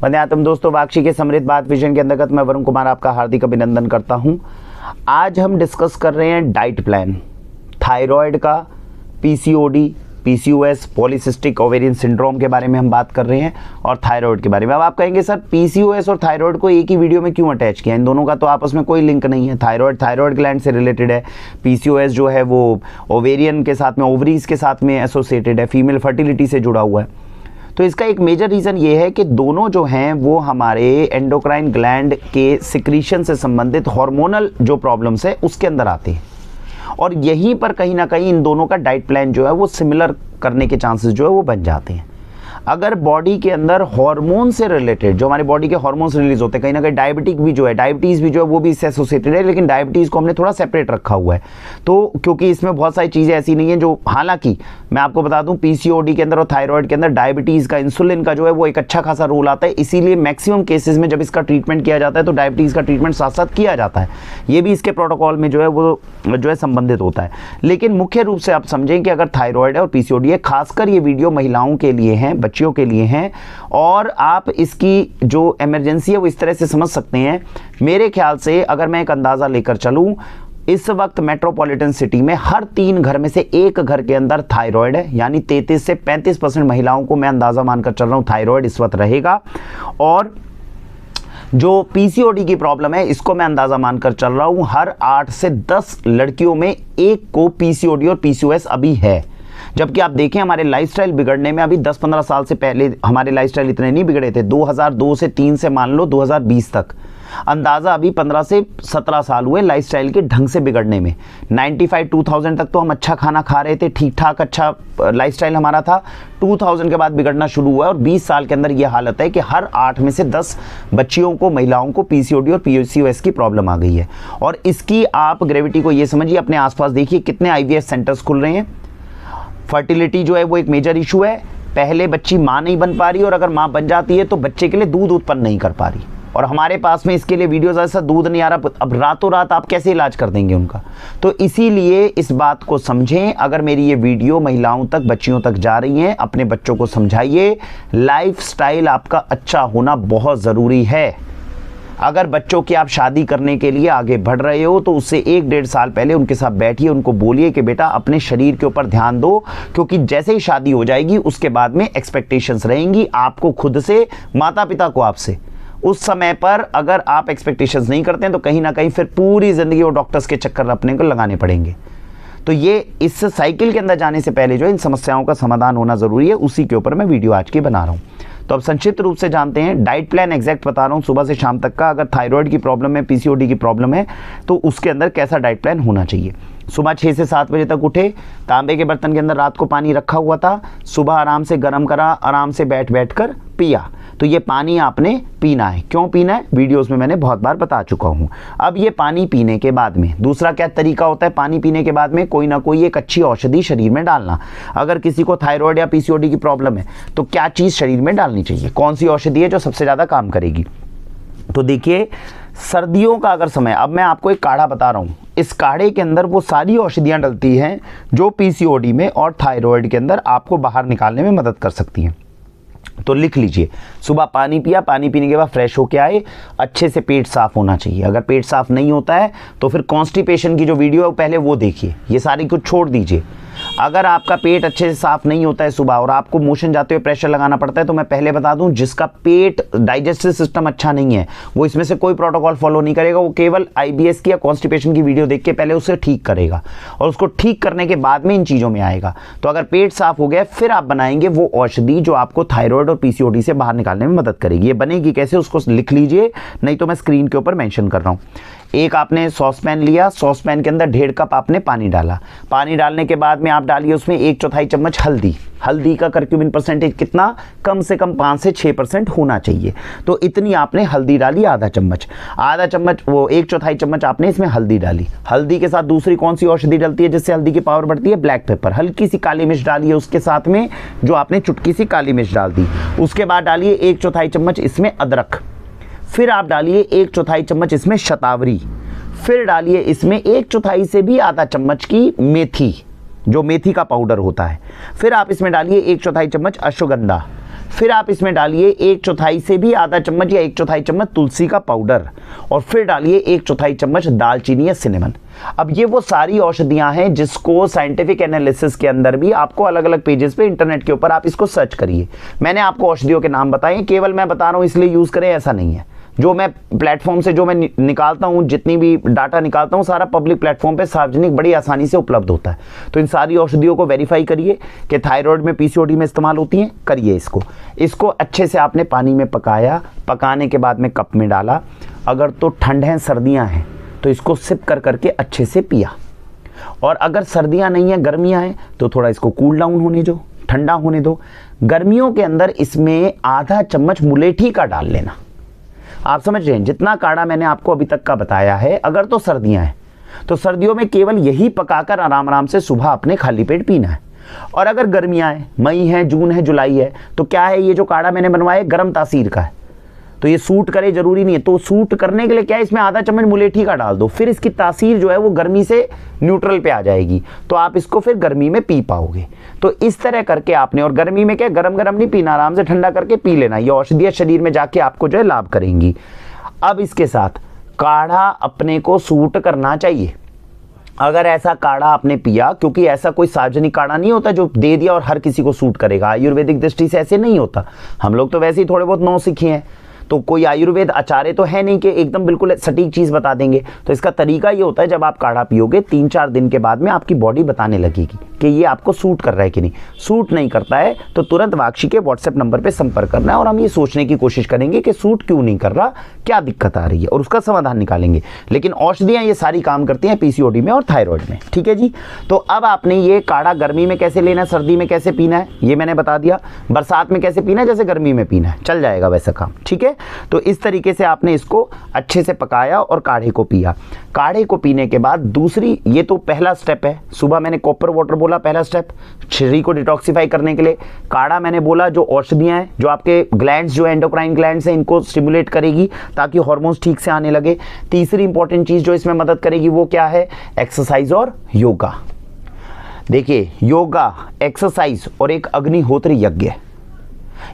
वंदे दोस्तों, वाक्षी के समृद्ध बात विजन के अंतर्गत मैं वरुण कुमार आपका हार्दिक अभिनंदन करता हूं। आज हम डिस्कस कर रहे हैं डाइट प्लान, थायराइड का, PCOD, PCOS, polycystic ovarian syndrome के बारे में हम बात कर रहे हैं और थायराइड के बारे में। अब आप कहेंगे सर पीसीओएस और थायराइड को एक ही वीडियो में क्यों अटैच किया? इन दोनों का तो आपस में कोई लिंक नहीं है। थायराइड ग्लैंड से रिलेटेड है, पीसीओएस जो है वो ओवेरियन के साथ में, ओवरीज के साथ में एसोसिएटेड है, फीमेल फर्टिलिटी से जुड़ा हुआ है। तो इसका एक मेजर रीज़न ये है कि दोनों जो हैं वो हमारे एंडोक्राइन ग्लैंड के सिक्रीशन से संबंधित हार्मोनल जो प्रॉब्लम्स है उसके अंदर आते हैं, और यहीं पर कहीं ना कहीं इन दोनों का डाइट प्लान जो है वो सिमिलर करने के चांसेस जो है वो बन जाते हैं। अगर बॉडी के अंदर हार्मोन से रिलेटेड, जो हमारे बॉडी के हार्मोन्स रिलीज होते हैं, कहीं ना कहीं डायबिटीज़ भी जो है वो भी इससे एसोसिएटेड है, लेकिन डायबिटीज़ को हमने थोड़ा सेपरेट रखा हुआ है। तो क्योंकि इसमें बहुत सारी चीज़ें ऐसी नहीं है जो, हालांकि मैं आपको बता दूं पीसीओडी के अंदर और थायराइड के अंदर डायबिटीज़ का, इंसुलिन का जो है वो एक अच्छा खासा रोल आता है। इसीलिए मैक्सिमम केसेस में जब इसका ट्रीटमेंट किया जाता है तो डायबिटीज़ का ट्रीटमेंट साथ साथ किया जाता है। ये भी इसके प्रोटोकॉल में जो है वो जो है संबंधित होता है। लेकिन मुख्य रूप से आप समझें कि अगर थायराइड है और पीसीओडी है, खासकर ये वीडियो महिलाओं के लिए हैं, बच्चियों के लिए हैं, और आप इसकी जो इमरजेंसी है वो इस तरह से समझ सकते हैं। मेरे ख्याल से अगर मैं एक अंदाज़ा लेकर चलूं, इस वक्त मेट्रोपॉलिटन सिटी में हर 3 घर में से 1 घर के अंदर थायराइड है, यानी 33 से 35% महिलाओं को मैं अंदाज़ा मानकर चल रहा हूं थायराइड इस वक्त रहेगा। और जो पीसीओडी की प्रॉब्लम है इसको मैं अंदाज़ा मानकर चल रहा हूं हर 8 से 10 लड़कियों में 1 को पीसीओडी और पीसीओएस अभी है। जबकि आप देखें हमारे लाइफस्टाइल बिगड़ने में अभी 10-15 साल से पहले हमारे लाइफस्टाइल इतने नहीं बिगड़े थे। 2002 से 3 से मान लो 2020 तक, अंदाज़ा अभी 15 से 17 साल हुए लाइफस्टाइल के ढंग से बिगड़ने में। 95-2000 तक तो हम अच्छा खाना खा रहे थे, ठीक ठाक अच्छा लाइफस्टाइल हमारा था। 2000 के बाद बिगड़ना शुरू हुआ और 20 साल के अंदर यह हालत है कि हर 8 में से 10 बच्चियों को, महिलाओं को पीसीओडी और पीसीओएस की प्रॉब्लम आ गई है। और इसकी आप ग्रेविटी को ये समझिए, अपने आसपास देखिए कितने आईवीएफ सेंटर्स खुल रहे हैं। फर्टिलिटी जो है वो एक मेजर इशू है। पहले बच्ची माँ नहीं बन पा रही, और अगर माँ बन जाती है तो बच्चे के लिए दूध उत्पन्न नहीं कर पा रही, और हमारे पास में इसके लिए वीडियोस, ऐसा दूध नहीं आ रहा, अब रातों रात आप कैसे इलाज कर देंगे उनका? तो इसीलिए इस बात को समझें। अगर मेरी ये वीडियो महिलाओं तक, बच्चियों तक जा रही हैं, अपने बच्चों को समझाइए, लाइफस्टाइल आपका अच्छा होना बहुत ज़रूरी है। अगर बच्चों की आप शादी करने के लिए आगे बढ़ रहे हो तो उससे 1-1.5 साल पहले उनके साथ बैठिए, उनको बोलिए कि बेटा अपने शरीर के ऊपर ध्यान दो, क्योंकि जैसे ही शादी हो जाएगी उसके बाद में एक्सपेक्टेशंस रहेंगी आपको खुद से, माता पिता को आपसे। उस समय पर अगर आप एक्सपेक्टेशंस नहीं करते हैं तो कहीं ना कहीं फिर पूरी ज़िंदगी वो डॉक्टर्स के चक्कर अपने को लगाने पड़ेंगे। तो ये इस साइकिल के अंदर जाने से पहले जो इन समस्याओं का समाधान होना ज़रूरी है, उसी के ऊपर मैं वीडियो आज की बना रहा हूँ। तो अब संक्षिप्त रूप से जानते हैं, डाइट प्लान एग्जैक्ट बता रहा हूँ सुबह से शाम तक का। अगर थायराइड की प्रॉब्लम है, पीसीओडी की प्रॉब्लम है, तो उसके अंदर कैसा डाइट प्लान होना चाहिए। सुबह 6 से 7 बजे तक उठे, तांबे के बर्तन के अंदर रात को पानी रखा हुआ था, सुबह आराम से गर्म करा, आराम से बैठ कर पिया। तो ये पानी आपने पीना है। क्यों पीना है, वीडियोस में मैंने बहुत बार बता चुका हूँ। अब ये पानी पीने के बाद में दूसरा क्या तरीका होता है, पानी पीने के बाद में कोई ना कोई एक अच्छी औषधि शरीर में डालना। अगर किसी को थायराइड या पीसीओडी की प्रॉब्लम है तो क्या चीज़ शरीर में डालनी चाहिए, कौन सी औषधि है जो सबसे ज़्यादा काम करेगी? तो देखिए, सर्दियों का अगर समय, अब मैं आपको एक काढ़ा बता रहा हूँ, इस काढ़े के अंदर वो सारी औषधियाँ डलती हैं जो पीसीओडी में और थायराइड के अंदर आपको बाहर निकालने में मदद कर सकती हैं। तो लिख लीजिए, सुबह पानी पिया, पानी पीने के बाद फ्रेश होके आए, अच्छे से पेट साफ होना चाहिए। अगर पेट साफ नहीं होता है तो फिर कॉन्स्टिपेशन की जो वीडियो है पहले वो देखिए, ये सारी कुछ छोड़ दीजिए। अगर आपका पेट अच्छे से साफ नहीं होता है सुबह और आपको मोशन जाते हुए प्रेशर लगाना पड़ता है, तो मैं पहले बता दूं, जिसका पेट डाइजेस्टिव सिस्टम अच्छा नहीं है वो इसमें से कोई प्रोटोकॉल फॉलो नहीं करेगा। वो केवल आईबीएस की या कॉन्स्टिपेशन की वीडियो देख के पहले उसे ठीक करेगा, और उसको ठीक करने के बाद में इन चीज़ों में आएगा। तो अगर पेट साफ हो गया फिर आप बनाएंगे वो औषधि जो आपको थायराइड और पीसीओडी से बाहर निकालने में मदद करेगी। ये बनेगी कैसे, उसको लिख लीजिए, नहीं तो मैं स्क्रीन के ऊपर मेंशन कर रहा हूँ। एक आपने सॉसपैन लिया, सॉसपैन के अंदर 1.5 कप आपने पानी डाला। पानी डालने के बाद में आप डालिए उसमें 1/4 चम्मच हल्दी। हल्दी का कर्क्यूमिन परसेंटेज कितना, कम से कम 5 से 6% होना चाहिए। तो इतनी आपने हल्दी डाली, आधा चम्मच वो 1/4 चम्मच आपने इसमें हल्दी डाली। हल्दी के साथ दूसरी कौन सी औषधि डलती है जिससे हल्दी की पावर बढ़ती है, ब्लैक पेपर। हल्की सी काली मिर्च डालिए उसके साथ में, जो आपने चुटकी सी काली मिर्च डाल दी। उसके बाद डालिए 1/4 चम्मच इसमें अदरक, फिर आप डालिए 1/4 चम्मच इसमें शतावरी, फिर डालिए इसमें 1/4 से भी आधा चम्मच की मेथी, जो मेथी का पाउडर होता है। फिर आप इसमें डालिए 1/4 चम्मच अश्वगंधा, फिर आप इसमें डालिए 1/4 से भी आधा चम्मच या 1/4 चम्मच तुलसी का पाउडर, और फिर डालिए 1/4 चम्मच दालचीनी या सिनेमन। अब ये वो सारी औषधियां हैं जिसको साइंटिफिक एनालिसिस के अंदर भी आपको अलग अलग पेजेस पे इंटरनेट के ऊपर आप इसको सर्च करिए। मैंने आपको औषधियों के नाम बताए, केवल मैं बता रहा हूं इसलिए यूज करें ऐसा नहीं है। जो मैं प्लेटफॉर्म से जो मैं निकालता हूं, जितनी भी डाटा निकालता हूं, सारा पब्लिक प्लेटफॉर्म पे सार्वजनिक बड़ी आसानी से उपलब्ध होता है। तो इन सारी औषधियों को वेरीफाई करिए कि थायराइड में, पीसीओडी में इस्तेमाल होती हैं, करिए इसको अच्छे से आपने पानी में पकाया, पकाने के बाद में कप में डाला। अगर तो ठंड है, सर्दियां हैं, तो इसको सिप कर करके अच्छे से पिया। और अगर सर्दियां नहीं है, गर्मियां हैं, तो थोड़ा इसको कूल डाउन होने दो, ठंडा होने दो। गर्मियों के अंदर इसमें आधा चम्मच मुलेठी का डाल लेना। आप समझ रहे हैं, जितना काढ़ा मैंने आपको अभी तक का बताया है, अगर तो सर्दियां हैं तो सर्दियों में केवल यही पकाकर आराम आराम से सुबह अपने खाली पेट पीना है। और अगर गर्मियां हैं, मई है, जून है, जुलाई है, तो क्या है, ये जो काढ़ा मैंने बनवाया गर्म तासीर का है, तो ये सूट करे जरूरी नहीं है। तो सूट करने के लिए क्या है, इसमें आधा चम्मच मुलेठी का डाल दो, फिर इसकी तासीर जो है वो गर्मी से न्यूट्रल पे आ जाएगी, तो आप इसको फिर गर्मी में पी पाओगे। तो इस तरह करके आपने, और गर्मी में क्या, गरम गरम नहीं पीना, आराम से ठंडा करके पी लेना। ये औषधियां शरीर में जाके आपको जो है लाभ करेंगी। अब इसके साथ काढ़ा अपने को सूट करना चाहिए। अगर ऐसा काढ़ा आपने पिया, क्योंकि ऐसा कोई सार्वजनिक काढ़ा नहीं होता जो दे दिया और हर किसी को सूट करेगा, आयुर्वेदिक दृष्टि से ऐसे नहीं होता। हम लोग तो वैसे ही थोड़े बहुत नौसिखिए हैं, तो कोई आयुर्वेद आचार्य तो है नहीं कि एकदम बिल्कुल सटीक चीज़ बता देंगे। तो इसका तरीका ये होता है, जब आप काढ़ा पियोगे 3-4 दिन के बाद में आपकी बॉडी बताने लगेगी कि ये आपको सूट कर रहा है कि नहीं। सूट नहीं करता है तो तुरंत वाक्षी के व्हाट्सएप नंबर पे संपर्क करना है, और हम ये सोचने की कोशिश करेंगे कि सूट क्यों नहीं कर रहा, क्या दिक्कत आ रही है, और उसका समाधान निकालेंगे। लेकिन औषधियाँ ये सारी काम करती हैं पीसीओडी में और थायराइड में। ठीक है जी। तो अब आपने ये काढ़ा गर्मी में कैसे लेना है, सर्दी में कैसे पीना है, ये मैंने बता दिया। बरसात में कैसे पीना है, जैसे गर्मी में पीना है, चल जाएगा वैसा काम। ठीक है। तो इस तरीके से आपने इसको अच्छे से पकाया और काढ़े को पिया। काढ़े को पीने के बाद दूसरी, ये तो पहला स्टेप है। सुबह मैंने कॉपर वाटर बोला, पहला स्टेप शरीर को डिटॉक्सिफाई करने के लिए। काढ़ा मैंने बोला जो औषधियां हैं, जो आपके ग्लैंड्स, जो एंडोक्राइन ग्लैंड्स हैं, इनको स्टिमुलेट करेगी ताकि हार्मोन्स ठीक से आने लगे। तीसरी इंपॉर्टेंट चीज जो इसमें मदद करेगी वो क्या है, एक्सरसाइज और योगा। देखिए, योगा, एक्सरसाइज और एक अग्निहोत्र यज्ञ,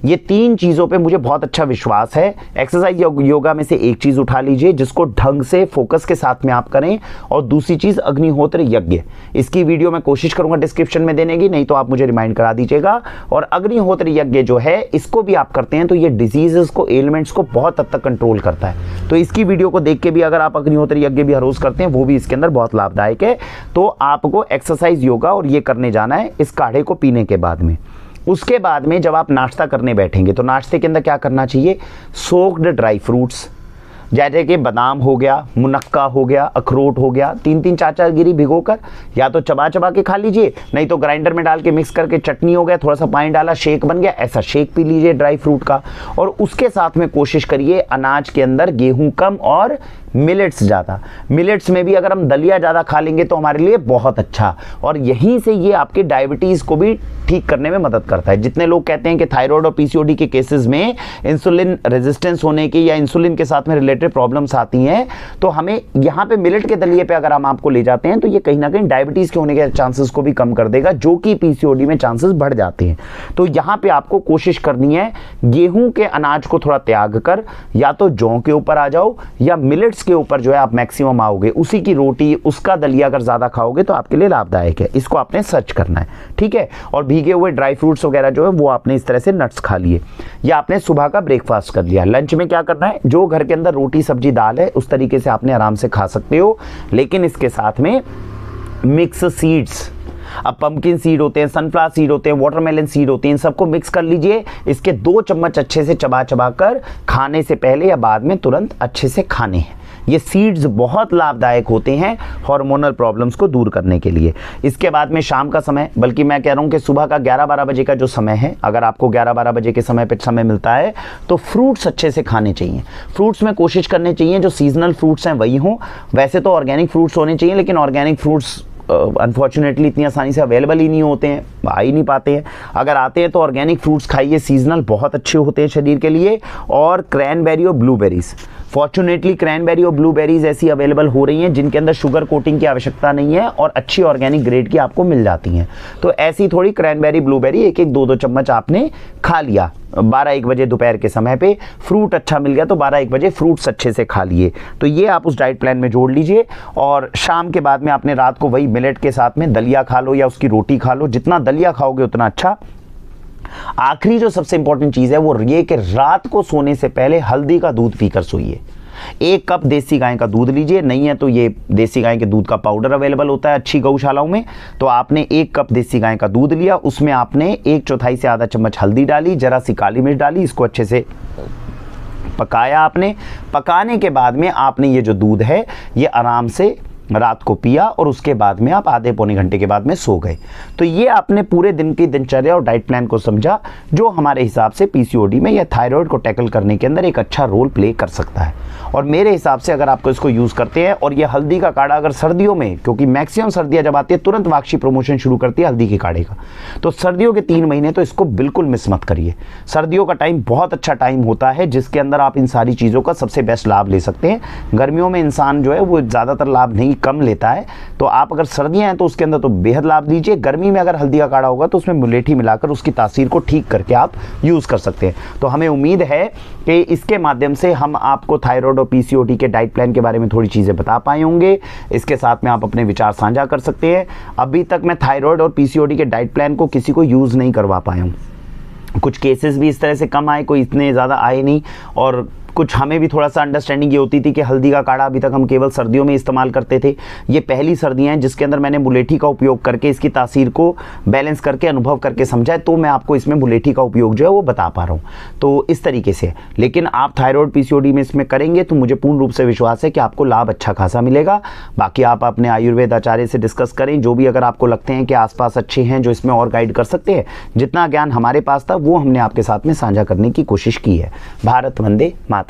ये 3 चीज़ों पे मुझे बहुत अच्छा विश्वास है। एक्सरसाइज योगा में से एक चीज़ उठा लीजिए जिसको ढंग से फोकस के साथ में आप करें, और दूसरी चीज़ अग्निहोत्र यज्ञ। इसकी वीडियो मैं कोशिश करूंगा डिस्क्रिप्शन में देने की, नहीं तो आप मुझे रिमाइंड करा दीजिएगा। और अग्निहोत्र यज्ञ जो है, इसको भी आप करते हैं तो ये डिजीजेस को, एलिमेंट्स को बहुत हद तक कंट्रोल करता है। तो इसकी वीडियो को देख के भी अगर आप अग्निहोत्र यज्ञ भी हर रोज करते हैं, वो भी इसके अंदर बहुत लाभदायक है। तो आपको एक्सरसाइज, योगा और ये करने जाना है इस काढ़े को पीने के बाद में। उसके बाद में जब आप नाश्ता करने बैठेंगे तो नाश्ते के अंदर क्या करना चाहिए, सोक्ड ड्राई फ्रूट्स, जैसे कि बादाम हो गया, मुनक्का हो गया, अखरोट हो गया, 3-3 4-4 गिरी भिगोकर या तो चबा चबा के खा लीजिए, नहीं तो ग्राइंडर में डाल के मिक्स करके चटनी हो गया, थोड़ा सा पानी डाला, शेक बन गया, ऐसा शेक पी लीजिए ड्राई फ्रूट का। और उसके साथ में कोशिश करिए अनाज के अंदर गेहूं कम और मिलेट्स ज़्यादा। मिलेट्स में भी अगर हम दलिया ज़्यादा खा लेंगे तो हमारे लिए बहुत अच्छा, और यहीं से ये आपके डायबिटीज़ को भी ठीक करने में मदद करता है। जितने लोग कहते हैं कि थायराइड और पीसीओडी के केसेस में इंसुलिन रेजिस्टेंस होने की या इंसुलिन के साथ में रिलेटेड प्रॉब्लम्स आती हैं, तो हमें यहाँ पे मिलेट के दलिए पे अगर हम आपको ले जाते हैं तो ये कहीं ना कहीं डायबिटीज़ के होने के चांसेस को भी कम कर देगा, जो कि पीसीओडी में चांसेस बढ़ जाते हैं। तो यहाँ पे आपको कोशिश करनी है गेहूं के अनाज को थोड़ा त्याग कर या तो जौ के ऊपर आ जाओ, या मिलेट्स के ऊपर जो है आप मैक्सिमम आओगे। उसी की रोटी, उसका दलिया अगर ज़्यादा खाओगे तो आपके लिए लाभदायक है। इसको आपने सर्च करना है, ठीक है। और भीगे हुए ड्राई फ्रूट्स वगैरह जो है वो आपने इस तरह से नट्स खा लिए, या आपने सुबह का ब्रेकफास्ट कर लिया। लंच में क्या करना है, जो घर के अंदर रोटी सब्जी दाल है उस तरीके से आपने आराम से खा सकते हो, लेकिन इसके साथ में मिक्स सीड्स, अब पंपकिन सीड होते हैं, सनफ्लावर सीड होते हैं, वाटरमेलन सीड होते हैं, इन सबको मिक्स कर लीजिए। इसके 2 चम्मच अच्छे से चबा चबा कर खाने से पहले या बाद में तुरंत अच्छे से खाने हैं। ये सीड्स बहुत लाभदायक होते हैं हार्मोनल प्रॉब्लम्स को दूर करने के लिए। इसके बाद में शाम का समय, बल्कि मैं कह रहा हूँ कि सुबह का 11-12 बजे का जो समय है, अगर आपको 11-12 बजे के समय पे समय मिलता है तो फ्रूट्स अच्छे से खाने चाहिए। फ्रूट्स में कोशिश करने चाहिए जो सीजनल फ्रूट्स हैं वही हों। वैसे तो ऑर्गेनिक फ्रूट्स होने चाहिए, लेकिन ऑर्गेनिक फ्रूट्स अनफॉर्चुनेटली इतनी आसानी से अवेलेबल ही नहीं होते हैं, आ ही नहीं पाते हैं। अगर आते हैं तो ऑर्गेनिक फ्रूट्स खाइए, सीजनल बहुत अच्छे होते हैं शरीर के लिए। और क्रैनबेरी और ब्लूबेरीज फॉर्चुनेटली क्रैनबेरी और ब्लूबेरीज ऐसी अवेलेबल हो रही हैं जिनके अंदर शुगर कोटिंग की आवश्यकता नहीं है और अच्छी ऑर्गेनिक ग्रेड की आपको मिल जाती हैं। तो ऐसी थोड़ी क्रैनबेरी ब्लूबेरी एक एक 2-2 चम्मच आपने खा लिया 12-1 बजे दोपहर के समय पे। फ्रूट अच्छा मिल गया तो 12-1 बजे फ्रूट्स अच्छे से खा लिए। तो ये आप उस डाइट प्लान में जोड़ लीजिए। और शाम के बाद में आपने रात को वही मिलेट के साथ में दलिया खा लो या उसकी रोटी खा लो, जितना दलिया खाओगे उतना अच्छा। आखिरी जो सबसे इंपॉर्टेंट चीज है वो ये कि रात को सोने से पहले हल्दी का दूध पीकर सोइए। 1 कप देसी गाय का दूध लीजिए, नहीं है तो ये देसी गाय के दूध का पाउडर अवेलेबल होता है अच्छी गौशालाओं में। तो आपने 1 कप देसी गाय का दूध लिया, उसमें आपने 1/4 से आधा चम्मच हल्दी डाली, जरा सी काली मिर्च डाली, इसको अच्छे से पकाया आपने। पकाने के बाद में आपने ये जो दूध है ये आराम से रात को पिया और उसके बाद में आप आधे पौने घंटे के बाद में सो गए। तो ये आपने पूरे दिन की दिनचर्या और डाइट प्लान को समझा, जो हमारे हिसाब से पीसीओडी में या थायराइड को टैकल करने के अंदर एक अच्छा रोल प्ले कर सकता है। और मेरे हिसाब से अगर आपको इसको यूज़ करते हैं, और ये हल्दी का काढ़ा अगर सर्दियों में, क्योंकि मैक्सिमम सर्दियाँ जब आती है तुरंत वाक्षी प्रमोशन शुरू करती है हल्दी के काढ़े का, तो सर्दियों के 3 महीने तो इसको बिल्कुल मिस मत करिए। सर्दियों का टाइम बहुत अच्छा टाइम होता है जिसके अंदर आप इन सारी चीज़ों का सबसे बेस्ट लाभ ले सकते हैं। गर्मियों में इंसान जो है वो ज़्यादातर लाभ नहीं, कम लेता है। तो आप अगर सर्दियाँ हैं तो उसके अंदर तो बेहद लाभ लीजिए। गर्मी में अगर हल्दी का काढ़ा होगा तो उसमें मुलेठी मिलाकर उसकी तासीर को ठीक करके आप यूज़ कर सकते हैं। तो हमें उम्मीद है कि इसके माध्यम से हम आपको थायराइड और पीसीओडी के डाइट प्लान के बारे में थोड़ी चीज़ें बता पाए होंगे। इसके साथ में आप अपने विचार साझा कर सकते हैं। अभी तक मैं थायराइड और पीसीओडी के डाइट प्लान को किसी को यूज़ नहीं करवा पाया हूँ। कुछ केसेस भी इस तरह से कम आए, कोई इतने ज़्यादा आए नहीं। और कुछ हमें भी थोड़ा सा अंडरस्टैंडिंग ये होती थी कि हल्दी का काढ़ा अभी तक हम केवल सर्दियों में इस्तेमाल करते थे। ये पहली सर्दियाँ हैं जिसके अंदर मैंने मुलेठी का उपयोग करके इसकी तासीर को बैलेंस करके अनुभव करके समझा है, तो मैं आपको इसमें मुलेठी का उपयोग जो है वो बता पा रहा हूँ। तो इस तरीके से, लेकिन आप थायराइड पीसीओडी में इसमें करेंगे तो मुझे पूर्ण रूप से विश्वास है कि आपको लाभ अच्छा खासा मिलेगा। बाकी आप अपने आयुर्वेद आचार्य से डिस्कस करें, जो भी अगर आपको लगते हैं कि आसपास अच्छे हैं जो इसमें और गाइड कर सकते हैं। जितना ज्ञान हमारे पास था वो हमने आपके साथ में साझा करने की कोशिश की है। भारत वंदे मातरम।